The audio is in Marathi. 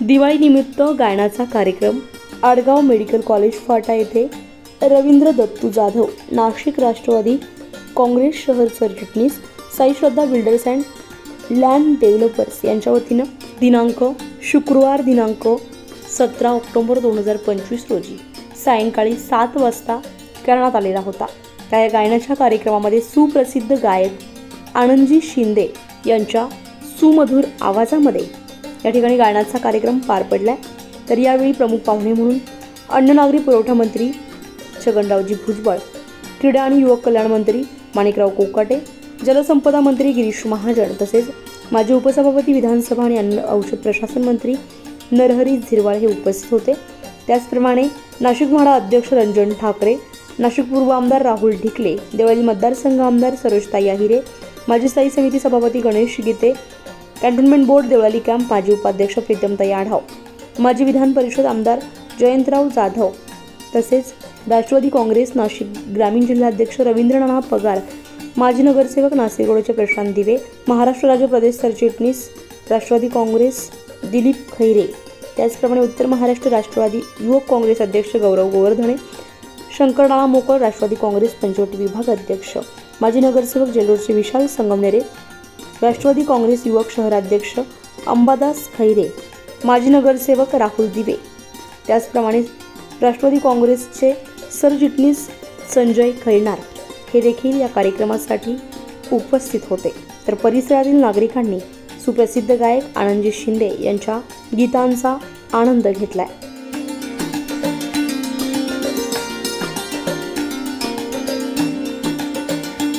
दिवाळीनिमित्त गायनाचा कार्यक्रम आडगाव मेडिकल कॉलेज फाटा येथे रवींद्र दत्तू जाधव, नाशिक राष्ट्रवादी काँग्रेस शहर सरचिटणीस, साई श्रद्धा बिल्डर्स अँड लँड डेव्हलपर्स यांच्या वतीनं शुक्रवार दिनांक 17 ऑक्टोबर 2025 रोजी सायंकाळी 7 वाजता करण्यात आलेला होता। त्या गायनाच्या कार्यक्रमामध्ये सुप्रसिद्ध गायक आनंदजी शिंदे यांच्या सुमधुर आवाजामध्ये या ठिकाणी गायनाचा कार्यक्रम पार पडला। तर यावेळी प्रमुख पाहुणे म्हणून अन्न नागरी पुरवठा मंत्री छगनरावजी भुजबळ, क्रीडा आणि युवक कल्याण मंत्री माणिकराव कोकाटे, जलसंपदा मंत्री गिरीश महाजन तसेच माजी उपसभापती विधानसभा आणि अन्न औषध प्रशासन मंत्री नरहरी झिरवाळ हे उपस्थित होते। त्याचप्रमाणे नाशिक म्हाडा अध्यक्ष रंजन ठाकरे, नाशिक पूर्व आमदार राहुल ढिकले, देवळी मतदारसंघ आमदार सरोजताई आहिरे, माजी स्थायी समिती सभापती गणेश गीते, कॅन्टोन्मेंट बोर्ड देवळाली कॅम्प माजी उपाध्यक्ष प्रीतमताई आढाव, माजी विधान परिषद आमदार जयंतराव जाधव तसेच राष्ट्रवादी काँग्रेस नाशिक ग्रामीण जिल्हाध्यक्ष रवींद्रनाथ पगार, माजी नगरसेवक नाशिक रोडचे प्रशांत दिवे, महाराष्ट्र राज्य प्रदेश सरचिटणीस राष्ट्रवादी काँग्रेस दिलीप खैरे, त्याचप्रमाणे उत्तर महाराष्ट्र राष्ट्रवादी युवक काँग्रेस अध्यक्ष गौरव गोवर्धने, शंकरनाळा मोकळ राष्ट्रवादी काँग्रेस पंचवटी विभाग अध्यक्ष, माजी नगरसेवक जेलोरचे विशाल संगमनेरे, राष्ट्रवादी काँग्रेस युवक शहराध्यक्ष अंबादास खैरे, माजी नगरसेवक राहुल दिवे, त्याचप्रमाणे राष्ट्रवादी काँग्रेसचे सरचिटणीस संजय खैरनार हे देखील या कार्यक्रमासाठी उपस्थित होते। तर परिसरातील नागरिकांनी सुप्रसिद्ध गायक आनंदजी शिंदे यांच्या गीतांचा आनंद घेतलाय।